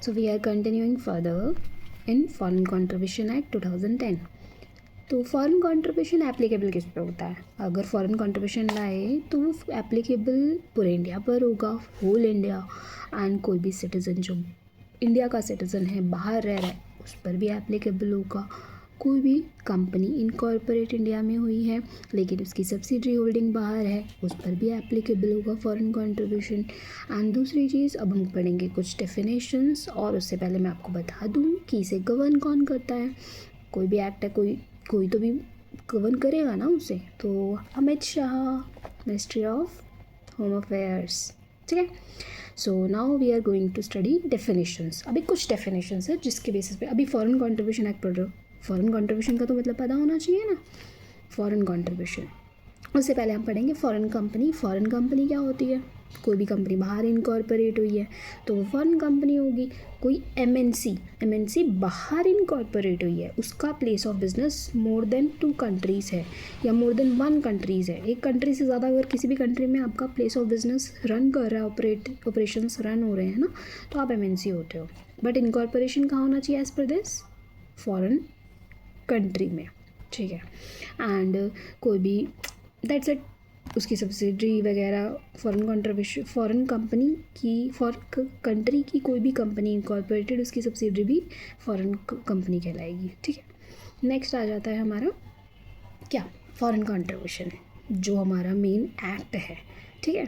So we are continuing further in Foreign Contribution Act 2010. तो foreign contribution applicable किस पे होता है? अगर फॉरेन कंट्रीब्यूशन लाए तो वो एप्लीकेबल पूरे इंडिया पर होगा, होल इंडिया, एंड कोई भी सिटीज़न जो इंडिया का सिटीज़न है बाहर रह रहा है उस पर भी एप्लीकेबल होगा। कोई भी कंपनी इनकॉर्पोरेट इंडिया में हुई है लेकिन उसकी सब्सिडरी होल्डिंग बाहर है उस पर भी एप्लीकेबल होगा फॉरेन कंट्रीब्यूशन। एंड दूसरी चीज़, अब हम पढ़ेंगे कुछ डेफिनेशंस, और उससे पहले मैं आपको बता दूं कि इसे गवर्न कौन करता है। कोई भी एक्ट है, कोई तो भी गवर्न करेगा ना उसे, तो Amit Shah, ministry of home affairs, ठीक है। So now we are going to study definitions. अभी कुछ डेफिनेशंस है जिसके बेसिस पे अभी फॉरेन कंट्रीब्यूशन एक्ट पढ़ रहे हो। फॉरेन कंट्रीब्यूशन का तो मतलब पता होना चाहिए ना, फॉरेन कंट्रीब्यूशन। उससे पहले हम पढ़ेंगे फॉरेन कंपनी। फॉरेन कंपनी क्या होती है? कोई भी कंपनी बाहर इनकॉर्पोरेट हुई है तो वो फॉरेन कंपनी होगी। कोई एमएनसी बाहर इनकॉर्पोरेट हुई है, उसका place of business more than 2 countries है या मोर देन 1 कंट्रीज़ है। एक कंट्री से ज़्यादा अगर किसी भी कंट्री में आपका प्लेस ऑफ बिजनेस रन कर रहा है, ऑपरेशंस रन हो रहे हैं ना, तो आप एमएनसी होते हो। बट इनकॉर्पोरेशन कहाँ होना चाहिए as per this? Foreign country में, ठीक है। एंड कोई भी दैट्स इट, उसकी सब्सिडरी वगैरह फॉरेन कंट्रीब्यूशन, फॉरेन कंपनी की, कंट्री की कोई भी कंपनी इनकॉर्पोरेटेड, उसकी सब्सिडरी भी फॉरेन कंपनी कहलाएगी, ठीक है। नेक्स्ट आ जाता है हमारा क्या? फॉरेन कंट्रीब्यूशन, जो हमारा मेन एक्ट है, ठीक है।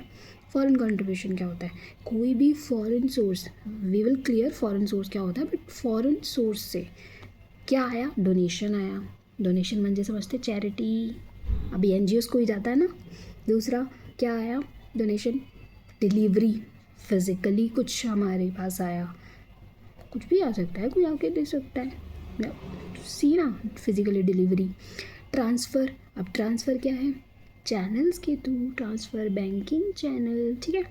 फॉरेन कंट्रीब्यूशन क्या होता है? कोई भी foreign source, we will clear foreign source क्या होता है, बट फॉरेन सोर्स से क्या आया? डोनेशन आया। डोनेशन म्हणजे समझते चैरिटी, अभी एनजीओस को ही जाता है ना। दूसरा क्या आया? डोनेशन। डिलीवरी, फिज़िकली कुछ हमारे पास आया, कुछ भी आ सकता है, कोई आके दे सकता है, सी ना, फिज़िकली डिलीवरी। ट्रांसफ़र, अब ट्रांसफ़र क्या है? चैनल्स के थ्रू ट्रांसफ़र, बैंकिंग चैनल, ठीक है।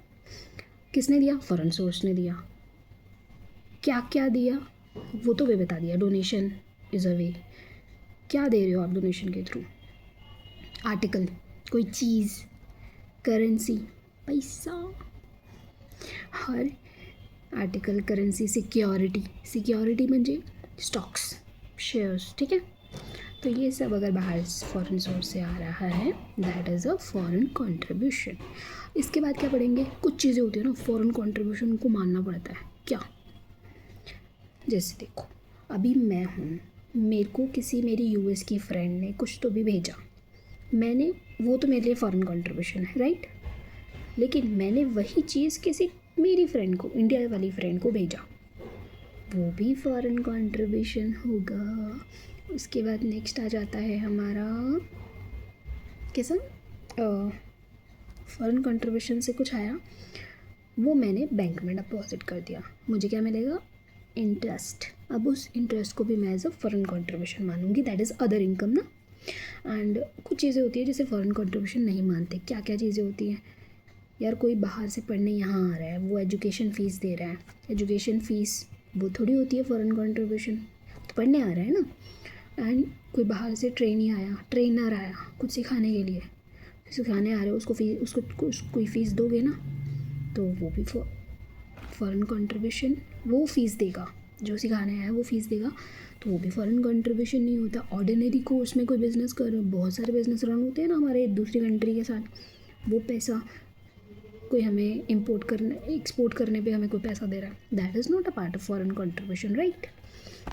किसने दिया? फॉरेन सोर्स ने दिया। क्या क्या दिया वो तो वे बता दिया। डोनेशन इज़ अ वे, क्या दे रहे हो आप डोनेशन के थ्रू? आर्टिकल, कोई चीज़, करेंसी, पैसा, हर आर्टिकल, करेंसी, सिक्योरिटी म्हणजे स्टॉक्स, शेयर्स, ठीक है। तो ये सब अगर बाहर फॉरेन सोर्स से आ रहा है that is a foreign contribution. इसके बाद क्या पढ़ेंगे? कुछ चीज़ें होती है ना फॉरेन कंट्रीब्यूशन को मानना पड़ता है। क्या? जैसे देखो, अभी मैं हूँ, मेरे को किसी मेरी यूएस की फ्रेंड ने कुछ तो भी भेजा, मैंने, वो तो मेरे लिए फ़ॉरेन कंट्रीब्यूशन है, राइट। लेकिन मैंने वही चीज़ किसी मेरी फ्रेंड को, इंडिया वाली फ्रेंड को भेजा, वो भी फ़ॉरेन कंट्रीब्यूशन होगा। उसके बाद नेक्स्ट आ जाता है हमारा कैसा? फ़ॉरेन कंट्रीब्यूशन से कुछ आया, वो मैंने बैंक में डिपॉजिट कर दिया, मुझे क्या मिलेगा? इंटरेस्ट। अब उस इंटरेस्ट को भी मैं एज अ फ़ॉरेन कंट्रीब्यूशन मानूंगी, दैट इज़ अदर इनकम ना। एंड कुछ चीज़ें होती है जिसे फ़ॉरेन कंट्रीब्यूशन नहीं मानते। क्या क्या चीज़ें होती हैं यार? कोई बाहर से पढ़ने यहाँ आ रहा है, वो एजुकेशन फ़ीस दे रहा है, एजुकेशन फ़ीस वो थोड़ी होती है फ़ॉरेन कंट्रीब्यूशन, तो पढ़ने आ रहा है ना। एंड कोई बाहर से ट्रेनर आया कुछ सिखाने के लिए, सिखाने आ रहे हो, उसको कोई फ़ीस दोगे ना, तो वो भी फ़ॉरेन कंट्रीब्यूशन, वो फ़ीस देगा, जो सिखाने आया वो फ़ीस देगा, तो वो भी फ़ॉरेन कंट्रीब्यूशन नहीं होता। ऑर्डिनरी कोर्स में कोई बिज़नेस कर रहे हो, बहुत सारे बिज़नेस रन होते हैं ना हमारे दूसरी कंट्री के साथ, वो पैसा कोई हमें एक्सपोर्ट करने पे हमें कोई पैसा दे रहा है, that is not a part of foreign contribution, right.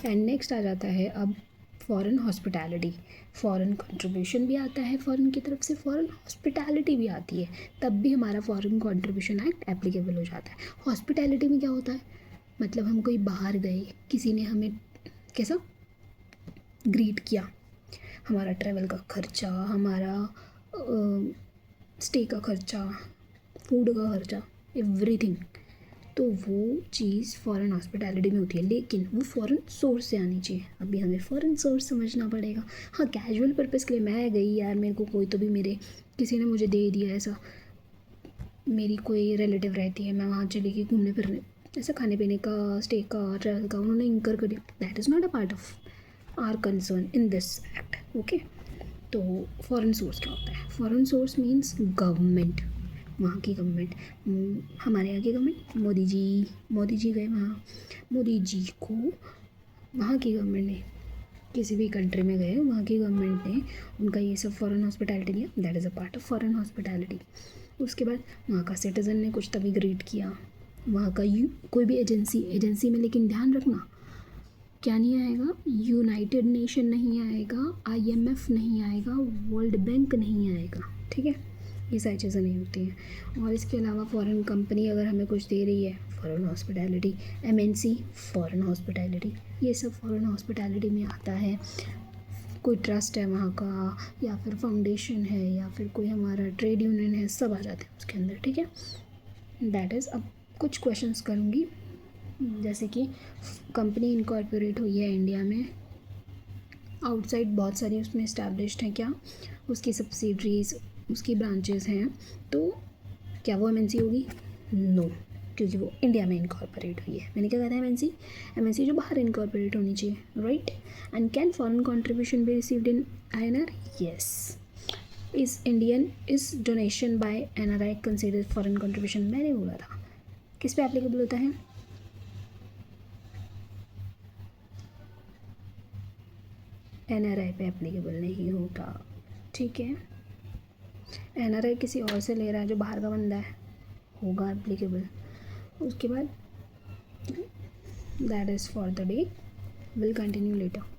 And next आ जाता है अब फॉरेन हॉस्पिटैलिटी। फॉरेन कंट्रीब्यूशन भी आता है फॉरेन की तरफ से, फॉरेन हॉस्पिटैलिटी भी आती है, तब भी हमारा फॉरेन कंट्रीब्यूशन एक्ट एप्लीकेबल हो जाता है। हॉस्पिटैलिटी में क्या होता है? मतलब हम कोई बाहर गए, किसी ने हमें कैसा ग्रीट किया, हमारा ट्रैवल का खर्चा, हमारा स्टे का खर्चा, फूड का खर्चा, एवरीथिंग, तो वो चीज़ फॉरेन हॉस्पिटैलिटी में होती है, लेकिन वो फॉरेन सोर्स से आनी चाहिए। अभी हमें फॉरेन सोर्स समझना पड़ेगा। हाँ, कैजुअल पर्पज़ के लिए मैं गई यार, मेरे को कोई तो भी किसी ने मुझे दे दिया, ऐसा मेरी कोई रिलेटिव रहती है, मैं वहाँ चली गई घूमने फिरने, ऐसा खाने पीने का, स्टे का, ट्रैवल का उन्होंने इंकर कर दिया, that is not a part of our concern in this act, okay. तो फॉरेन सोर्स क्या होता है? फॉरेन सोर्स मीन्स गवर्नमेंट, वहाँ की गवर्नमेंट, हमारे यहाँ की गवर्नमेंट, मोदी जी गए वहाँ, मोदी जी को वहाँ की गवर्नमेंट ने, किसी भी कंट्री में गए वहाँ की गवर्नमेंट ने उनका ये सब फॉरेन हॉस्पिटैलिटी दिया, that is a part of foreign hospitality. उसके बाद वहाँ का सिटीज़न ने कुछ तभी ग्रीट किया, वहाँ का कोई भी एजेंसी में, लेकिन ध्यान रखना क्या नहीं आएगा, यूनाइटेड नेशन नहीं आएगा, IMF नहीं आएगा, वर्ल्ड बैंक नहीं आएगा, ठीक है, ये सारी चीज़ें नहीं होती हैं। और इसके अलावा फॉरेन कंपनी अगर हमें कुछ दे रही है, foreign hospitality, MNC foreign hospitality, ये सब फॉरेन हॉस्पिटैलिटी में आता है। कोई ट्रस्ट है वहाँ का, या फिर फाउंडेशन है, या फिर कोई हमारा ट्रेड यूनियन है, सब आ जाते हैं उसके अंदर, ठीक है, दैट इज़। अब कुछ क्वेश्चंस करूँगी, जैसे कि कंपनी इनकॉर्पोरेट हुई है इंडिया में, आउटसाइड बहुत सारी उसमें इस्टेब्लिश्ड हैं, क्या उसकी सब्सिडरीज, उसकी ब्रांचेस हैं, तो क्या वो MNC होगी? नो, क्योंकि वो इंडिया में इनकॉर्पोरेट हुई है। मैंने क्या कहा था, MNC जो बाहर इनकॉर्पोरेट होनी चाहिए, right. And can foreign contribution be received in INR? Yes. Is donation by NRI consider foreign contribution? मैंने बोला था। किस पे एप्लीकेबल होता है? NRI पे एप्लीकेबल नहीं होगा, ठीक है। NRI किसी और से ले रहा है जो बाहर का बंदा है, होगा एप्लीकेबल। उसके बाद that is for the day, will continue later.